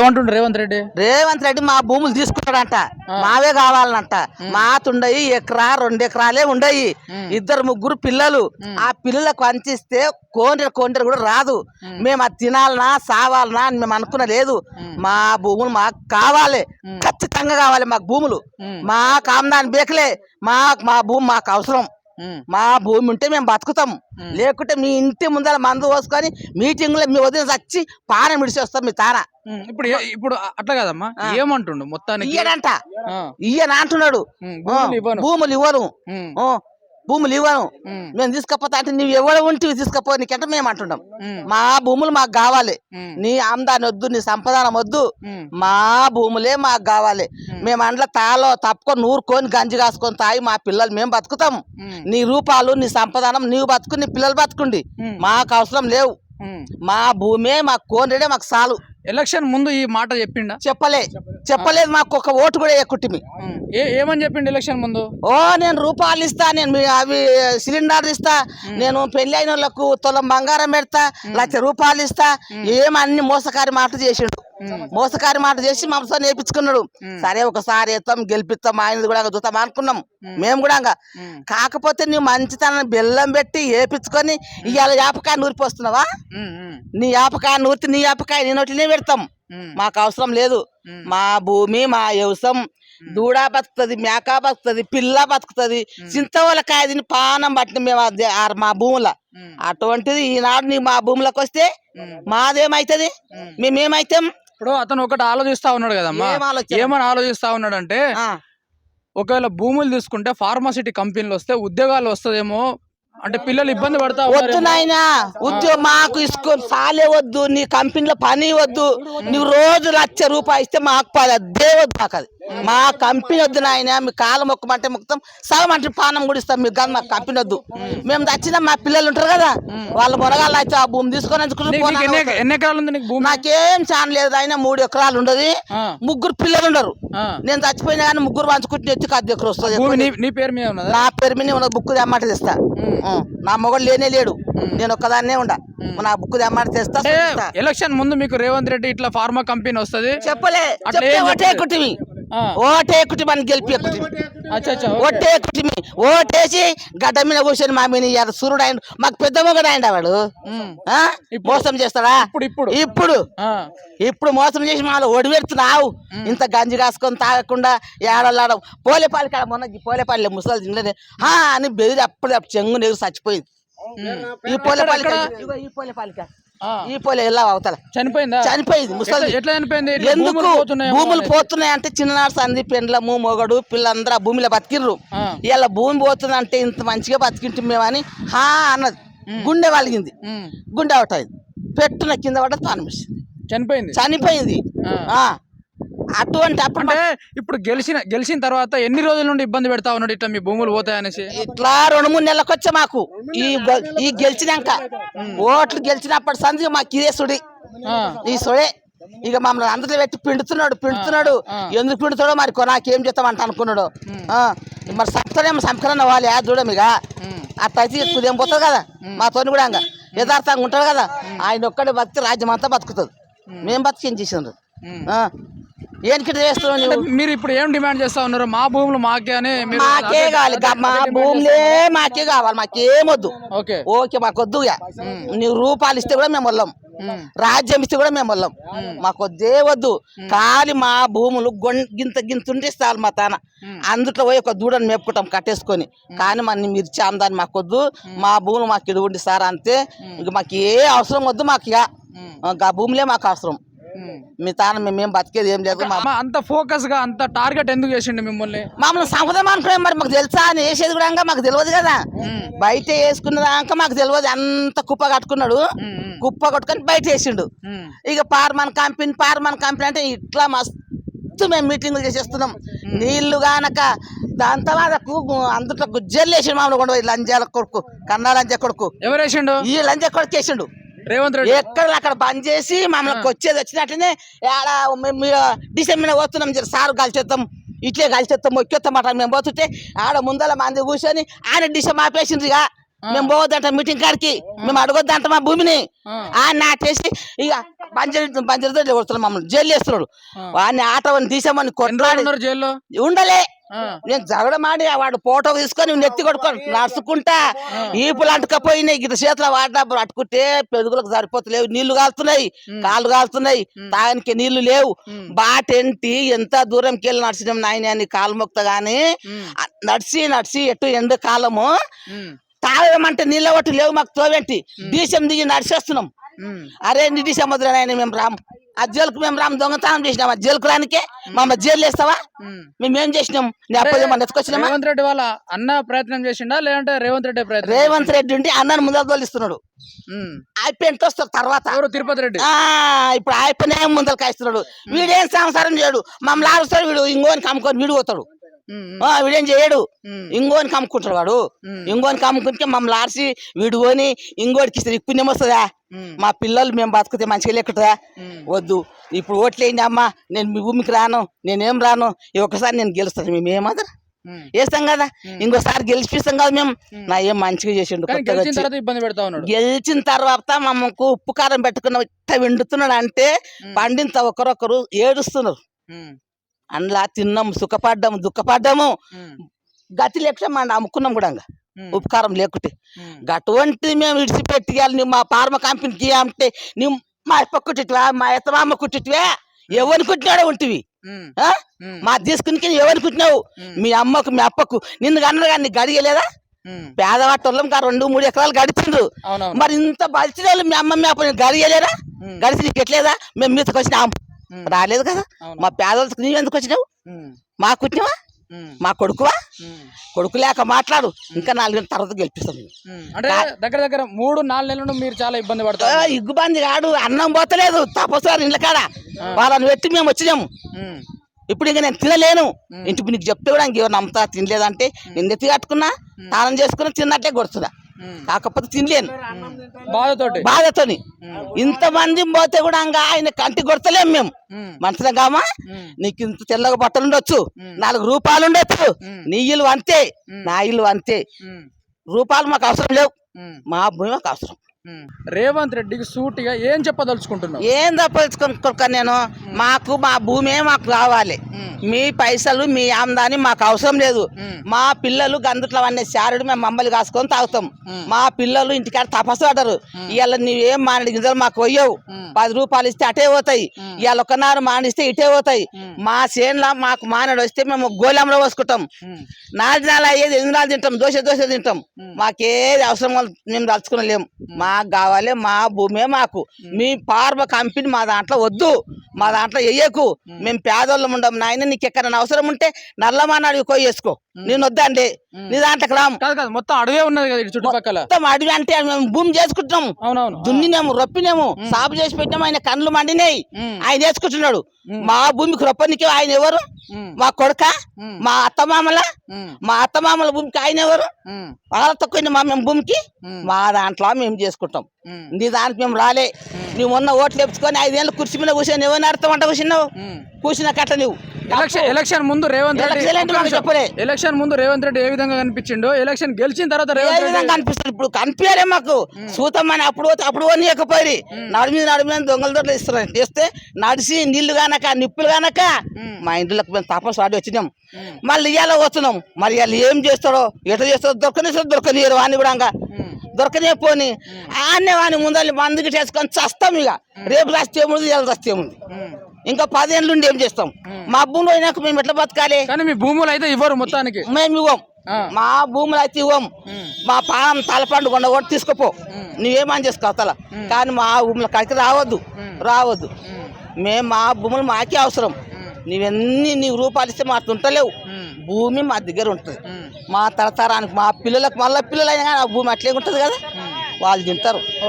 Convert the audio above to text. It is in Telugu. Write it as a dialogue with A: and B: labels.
A: ఏమంటుండు రేవంత్ రెడ్డి మా భూములు తీసుకున్నాడంట, మావే కావాలనంట. మాతుండయి ఎకరా 2 ఎకరాలే ఉండయి, 2-3 పిల్లలు. ఆ పిల్లలకు అంచిస్తే కోండ్ర కూడా రాదు. మేము అది తినాలనా సావాలనా అని మేము అనుకున్న లేదు. మా భూములు మాకు కావాలి, ఖచ్చితంగా కావాలి. మాకు భూములు మాకు ఆమ్దాని బేకలే. మా భూమి మాకు అవసరం. మా భూమి ఉంటే మేము బతుకుతాం, లేకుంటే మీ ఇంటి ముందర మందు పోసుకొని మీటింగ్ లో మీ వదిన వచ్చి పానం విడిచి వస్తాం మీ తాన. ఇప్పుడు అట్లా కదమ్మా, ఏమంటుండు మొత్తానికి
B: ఇయ్యడంట, ఇయ్యన అంటున్నాడు. భూములు ఇవ్వను మేము తీసుకపోతా అంటే నువ్వు ఎవరు ఉంటే తీసుకపో నీకంటే మేము అంటున్నాం. మా భూములు మాకు కావాలి. నీ ఆమ్దాని వద్దు, నీ సంపదానం వద్దు, మా భూములే మాకు కావాలి. మేము అండ్ల తాలో తప్పుకొని నూరుకొని గంజి కాసుకొని తాగి మా పిల్లలు మేము బతుకుతాం. నీ రూపాలు నీ సంపదానం నీవు బతుకు, నీ పిల్లలు బతుకుండి, మాకు అవసరం లేవు. మా భూమే మాకు కోనరే మాకు చాలు.
A: ఎలక్షన్ ముందు ఈ మాట చెప్పిండా?
B: చెప్పలేదు. మాకు ఒక ఓటు కూడా ఎక్కుటిమి.
A: ఏమని చెప్పిండు ఎలక్షన్ ముందు?
B: నేను రూపాయలు ఇస్తా, నేను అవి సిలిండర్ ఇస్తా, నేను పెళ్లి అయిన వాళ్ళకు తులం బంగారం పెడతా, 1,00,000 రూపాయలు ఇస్తా, ఏమన్ని మోసకారి మాటలు చేసిండు. మోసకారి మాట చేసి మమ్మల్ని నేర్పించుకున్నాడు. సరే ఒకసారి వేస్తాం గెలిపిస్తాం, ఆయన కూడా చూస్తాం అనుకున్నాం మేము కూడా. కాకపోతే నువ్వు మంచితనం బెల్లం పెట్టి వేపించుకొని ఇవాళ యాపకాయ నూరిపోస్తున్నావా? నీ యాపకాయ నూరితే నీ యాపకాయ నీ నోటినే పెడతాం. మాకు అవసరం లేదు. మా భూమి మా వ్యవసాయం దూడ బతుకుతుంది, మేక బతుకుతుంది, పిల్ల బతుకుతుంది. చింతవలకాయ తిని పానం పట్టిన మేము మా భూముల. అటువంటిది ఈనాడు నీ మా భూములకు వస్తే మాదేమైతుంది? మేమేమైతాం?
A: ఇప్పుడు అతను ఒకటి ఆలోచిస్తా ఉన్నాడు కదమ్మా, ఏమని ఆలోచిస్తా ఉన్నాడు అంటే, ఒకవేళ భూములు తీసుకుంటే ఫార్మాసిటీ కంపెనీలు వస్తే ఉద్యోగాలు వస్తుందేమో అంటే పిల్లలు ఇబ్బంది పడతా.
B: వద్దు నాయనా, ఉద్యోగం మాకు ఇసుకో సాలే వద్దు, నీ కంపెనీలో పని వద్దు. నువ్వు రోజు 1,00,000 రూపాయలు ఇస్తే మాకు అదే వద్దు. మాకు అది మా కంపెనీ వద్దు నాయన. మీ కాలం మొక్కమంటే మొత్తం సగమంటే పానం కూడా ఇస్తాం మీకు, కానీ మాకు కంపెనీ వద్దు. మేము తెచ్చినా మా పిల్లలు ఉంటారు కదా, వాళ్ళు మొరగాళ్ళు అయితే ఆ భూమి తీసుకొని
A: ఎన్ని ఎకరాలు ఉంది నీకు భూమి?
B: నాకేం చాలా లేదు అయినా 3 ఎకరాలు ఉండదు, 3 పిల్లలు ఉండరు. నేను చచ్చిపోయినా కానీ 3 పంచుకుంటే ఎత్తి 10 ఎకరం వస్తుంది.
A: నీ పేరు మీద ఉన్నది?
B: నా పేరు మీద ఉన్న బుక్ తెమ్మాట తెస్తా. నా మొగడు లేడు, నేను ఒక్కదాన్నే ఉండా. నా బుక్ తెమ్మాట తెస్తా.
A: ఎలక్షన్ ముందు మీకు రేవంత్ రెడ్డి ఇట్లా ఫార్మా కంపెనీ వస్తుంది
B: చెప్పలే, ఓటే కుటుంబ అని గెలిపి ఓటే కుటుంబ ఓటేసి గడ్డ మీద కూర్చొని మా మీద సూర్యుడు ఆయన మాకు పెద్ద మొగడు ఆయన వాడు మోసం చేస్తాడా? ఇప్పుడు మోసం చేసి మాలో ఒడిపెడుతున్నావు. ఇంత గంజి కాసుకొని తాగకుండా ఏడలాడ పోలేపాలి కాడ మొన్న పోలేపాలి ముసలి తినలేదే అని బెదిరి అప్పుడు చెంగు నెగు చచ్చిపోయింది. ఈ పోలేపాలిక ఈ పోలే ఎలా అవతల చనిపోయింది ముసలి. ఎందుకు భూములు పోతున్నాయి అంటే చిన్ననాడు సంధి పెండ్లము మొగడు పిల్లందరూ ఆ భూమిలో బతికిర్రు. ఇలా భూమి పోతుంది అంటే ఇంత మంచిగా బతికింటాం మేమని అన్నది. గుండె వలిగింది, గుండె అవుట్ అయింది, పెట్టున కింద పడ్డ తాను చనిపోయింది. అటువంటి అంటే
A: ఇప్పుడు గెలిచిన తర్వాత ఎన్ని రోజుల నుండి ఇబ్బంది పెడతా ఉన్నాడు ఇట్లా మీ భూములు పోతాయనేసి?
B: ఇట్లా 2-3 నెలలకు వచ్చా మాకు. ఈ గెలిచినాక ఓట్లు గెలిచినప్పటి సంది మాకు ఇదే సుడి, ఈ సుడే. ఇక మమ్మల్ని అందరిలో పెట్టి పిండుతున్నాడు. ఎందుకు పిండుతాడో మరి నాకేం చేస్తామంట అనుకున్నాడు. మరి సంపకరణ వాళ్ళు చూడం. ఇక అట్లయితే ఉదయం పోతుంది కదా మాతో కూడా యథార్థంగా ఉంటాడు కదా. ఆయన ఒక్కడే బతికి రాజ్యం అంతా బతుకుతుంది. మేము బతికి ఏం చేసినారు?
A: మీరు ఇప్పుడు ఏం డిమాండ్ చేస్తా ఉన్నారు? మా భూములు మాకే అని?
B: మాకే కావాలి, మా భూములే మాకే కావాలి, మాకేమొద్దు. ఓకే మాకొద్దు. నువ్వు రూపాయలు ఇస్తే కూడా మేము వల్లం, రాజ్యం ఇస్తే కూడా మేము వల్లం, మాకొద్దే వద్దు. కానీ మా భూములు గింత ఉంటే చాలు మా తాన. అందుట్లో పోయి ఒక దూడని మేపుకుంటాం కట్టేసుకొని. కానీ మన మిర్చి ఆమ్దాన్ని మాకొద్దు, మా భూములు మాకు ఇవ్వండి సార్ అంతే. ఇంక మాకు ఏ అవసరం వద్దు, మాకు ఇక భూములే మాకు అవసరం. మీ తాను మేము బతికేది ఏం లేదు.
A: అంత ఫోకస్ గా అంత టార్గెట్ ఎందుకు చేసిండు మిమ్మల్ని?
B: మమ్మల్ని సంపదం అనుకున్నాం. మరి మాకు తెలుసా అని వేసేది కూడా మాకు తెలియదు కదా. బయట వేసుకున్నదాక మాకు తెలియదు. అంత కుప్ప కట్టుకున్నాడు, కుప్ప కట్టుకొని బయట వేసిండు. ఇక పార్మన్ కంపెనీ అంటే ఇట్లా మస్తు మేము మీటింగ్లు చేసేస్తున్నాం. నీళ్లు గానక దాని తర్వాత అందుట్లో గుజ్జలు వేసిండు. మామూలు కొండ లంజాల కొడుకు, కన్నా లంజ కొడుకు.
A: ఎవరు వేసిండు?
B: ఈ లంజ కొడుకు వేసిండు.
A: రేవంత్ రెడ్డి
B: ఎక్కడ అక్కడ బంద్ చేసి మమ్మల్ని వచ్చేది వచ్చినట్లనే డిసెంబర్ పోతున్నాం. సారు కలిసేస్తాం, ఇట్లే కలిసేస్తాం, మొక్కేస్తాం మాట. మేము పోతుంటే ఆడ ముందల మంది కూర్చొని ఆయన డిసెంబర్ ఆపేసిండ్రు. ఇక మేము పోవద్దంట మీటింగ్ కాడికి, మేము అడగొద్దంట మా భూమిని. నాటేసి ఇక బంజరుతో కొడుతున్నాడు, మమ్మల్ని జైలు వేస్తున్నాడు. వాడిని ఆటోని తీసామని కొట్లాడి
C: జైల్లో
B: ఉండలే. నేను జగడమాడి వాడు ఫోటో తీసుకొని నెత్తి కొడుకొని నడుచుకుంటా ఈపులు అంటుకపోయినాయి. గిట్ట చేతుల వాడినప్పుడు అట్టుకుంటే పెరుగులకు సరిపోతలేవు, నీళ్లు కాలుతున్నాయి, కాళ్ళు కాలుతున్నాయి, తాగనికి నీళ్లు లేవు. బాటెంటి ఎంత దూరంకి వెళ్ళి నడిచినాం నాయన అని కాలు మొక్త గాని నడిచి ఎటు ఎండ కాలము తాగమంటే నీళ్ళ ఒట్టు లేవు మాకు. తోవేంటి డీసం దిగి నడిచేస్తున్నాం. అరే నిధి సముద్రాన్ని మేము రాము, ఆ జైలుకు మేము రాము, దొంగతనం చేసినాం. ఆ జైలుకు రానికే మమ్మల్ని జైలు వేస్తావా? మేమేం చేసినాం? ఎత్తుకొచ్చినామా?
C: రేవంత్ రెడ్డి వాళ్ళ అన్న ప్రయత్నం చేసిండా లేదంటే రేవంత్ రెడ్డి ప్రయత్నం?
B: రేవంత్ రెడ్డి ఉండి అన్నను ముందర తోలిస్తున్నాడు. అయిపోయింట వస్తారు తర్వాత
C: తిరుపతి రెడ్డి
B: ఇప్పుడు అయిపోయినా ముందర కాయిస్తున్నాడు. వీడేం సంసారం చేయడు, మమ్మల్ని ఆడుస్తాడు. వీడు ఇంకోని కమ్ముకొని వీడు పోతాడు. వీడేం చేయడు, ఇంకోని కమ్ముకుంటాడు. వాడు ఇంకోని కమ్ముకుంటే మమ్మల్ని ఆడిసి వీడు కొని ఇంకోటికి ఇస్తారు. పుణ్యం వస్తుందా? మా పిల్లలు మేము బతుకుతే మంచిగా లేకుంటుందా? వద్దు. ఇప్పుడు ఓట్లేండి అమ్మా, నేను మీ భూమికి రాను, నేనేం రాను. ఒక్కసారి నేను గెలుస్తాను, మేము ఏమాదరా వేస్తాం కదా, ఇంకోసారి గెలిపిస్తాం కదా మేము. నా ఏం మంచిగా చేసిండు. గెలిచిన తర్వాత మమ్మకు ఉప్పు కారం పెట్టుకున్న ఇట్ట విండుతున్నాడు అంటే పండింత ఒకరొకరు ఏడుస్తున్నారు. అందులో తిన్నాం, సుఖపడ్డాము, దుఃఖపడ్డాము. గతి లేకుండా అమ్ముకున్నాం కూడా ఉపకారం లేకుంటే. అటువంటి మేము విడిచిపెట్టి నువ్వు మా ఫార్మా కంపెనీకి అంటే నువ్వు మా అప్ప కుట్టివా, మా ఎత్తమామ కుట్టివే, ఎవరిని కుట్టినాడో ఉంటివి. మా తీసుకుని ఎవరిని కుట్టినావు? మీ అమ్మకు మీ అప్పకు నిన్ను కన్నారు కానీ నీకు గడియలేదా? పేదవాటోళ్ళం 2-3 ఎకరాలు గడిచిండ్రు. మరి ఇంత బలిచిన వాళ్ళు మీ అమ్మ మీ అప్ప గడియలేరా? గడిచి నీకు ఎట్లేదా? మేము మీతకు వచ్చినాం, రాలేదు కదా. మా పేదలకు నీవు ఎందుకు వచ్చినావు? మా కుట్టినవా? మా కొడుకువా? కొడుకు లేక మాట్లాడు. ఇంకా 4 గంటల తర్వాత గెలిపిస్తాం.
C: దగ్గర దగ్గర 3-4 నెలలు మీరు చాలా ఇబ్బంది పడతారు.
B: ఇబ్బంది కాడు, అన్నం పోతలేదు. తపస్సు గారు ఇండ్ల కాడ వాళ్ళని పెట్టి మేము వచ్చినాము. ఇప్పుడు ఇంకా నేను తినలేను. ఇంటికి నీకు చెప్తే కూడా ఇంకెవరు నమ్ముతా? తినలేదంటే నేను ఎత్తి కట్టుకున్నా, స్నానం చేసుకున్నా, తిన్నట్టే కొడుతున్నా. కాకపోతే తినలేను బాధతోని. ఇంతమంది పోతే కూడా ఆయన కంటి కొడతలేము మేము. మనసులో కామా నీకు ఇంత తెల్లగా బట్టలు ఉండొచ్చు, 4 రూపాయలు ఉండొచ్చు, నీ ఇల్లు అంతే, నా ఇల్లు అంతే. రూపాయలు మాకు అవసరం లేవు, మా భూమి మాకు అవసరం.
C: రేవంత్ రెడ్డికి సూటిగా ఏం చెప్పదలుచుకుంటున్నావు?
B: ఏం చెప్పదలుచుకుంటా నేను, మాకు మా భూమే మాకు కావాలి. మీ పైసలు మీ ఆమ్దాని మాకు అవసరం లేదు. మా పిల్లలు గందుట్లో అనే శారుడు మేము మమ్మల్ని కాసుకొని తాగుతాం. మా పిల్లలు ఇంటికాడ తపస్సు పడరు. ఇవాళ నీవేం మానడి గింజలు మాకు పోయావు, 10 రూపాయలు ఇస్తే అటే పోతాయి. ఇవాళ 1 మానిస్తే ఇటే పోతాయి. మా చేనులో మాకు మానడు వస్తే మేము గోళంలో పోసుకుంటాం. 4 దినాలు అయ్యేది 8 దినాలు తింటాం, దోశ తింటాం. మాకేది అవసరం మేము తలుచుకునలేము. మాకు కావాలి మా భూమే మాకు. మీ ఫార్మా కంపెనీ మా దాంట్లో వద్దు, మా దాంట్లో వెయ్యకు. మేము పేదోళ్ళం ఉండం నాయన. నీకు ఎక్కడైనా అవసరం ఉంటే నల్లమాన అడిగి పోయి వేసుకో, నేను వద్దండి. నీ దాంట్లోకి రాము.
C: మొత్తం అడవే ఉన్నది కదా చుట్టుపక్కల.
B: మొత్తం అడవి అంటే మేము భూమి చేసుకుంటున్నాము, దున్నినేము, రొప్పినేము, సాగు చేసి పెట్టినాము. ఆయన కళ్ళు మండినాయి, ఆయన వేసుకుంటున్నాడు. మా భూమికి రొప్పనికి ఆయన ఎవరు? మా కొడుక? మా అత్తమామల? మా అత్తమామల భూమికి ఆయన ఎవరు? వాళ్ళ తక్కువ మేము భూమికి. మా దాంట్లో మేము చేసుకుంటాం. నీ దానికి మేము రాలే. నువ్వు మొన్న ఓట్లు వేపుకొని 5 ఏళ్ళు కుర్చీ మీద కూర్చొని ఎవరిని అర్థం అంట కూర్చున్నావు? కూర్చున్న కట్ట నువ్వు.
C: ఎలక్షన్ ముందు రేవంత్ రెడ్డి ఏ విధంగా కనిపించిండు? ఎలక్షన్ గెలిచిన తర్వాత రేవంత్ రెడ్డి
B: కనిపిస్తుంది. ఇప్పుడు కనిపించలే మాకు. సూతమ్మని అప్పుడు పోనీయకపోయి నడు మీద దొంగల దొరలు ఇస్తున్నారు. చేస్తే నడిచి నీళ్లు కానక నిప్పులు కానక మా ఇంట్లోకి మేము తపస్సు ఆడి వచ్చినాం. మళ్ళీ ఇవాళ వస్తున్నాం. మరి ఇవాళ ఏం చేస్తాడో ఎట్లా చేస్తాడో దొరకనియరు వాడిని కూడా. దొరకనే పోని ఆన్నే వాడిని ముందర మందుకి చేసుకొని చస్తాం. ఇక రేపు రాస్తేముంది, ఇవాళ రాస్తేముంది. ఇంకా 10 ఏళ్ళ నుండి ఏం చేస్తాం? మా భూములు అయినాక మేము ఎట్లా బతకాలి?
C: కానీ మీ భూములు అయితే ఇవ్వరు మొత్తానికి.
B: మేము ఇవ్వం, మా భూములు అయితే ఇవ్వం. మా పానం తలపండు కొండ కూడా తీసుకుపో, నువ్వేమని చేసుకోవు తల. కానీ మా భూముల కాడికి రావద్దు. మేము మా భూములు మాకే అవసరం. నీ రూపాయలు ఇస్తే మాకు ఉంటలేవు. భూమి మా దగ్గర ఉంటుంది. మా తరతరానికి మా పిల్లలకు మళ్ళీ పిల్లలు అయినా కానీ ఆ భూమి అట్లే ఉంటుంది కదా, వాళ్ళు తింటారు.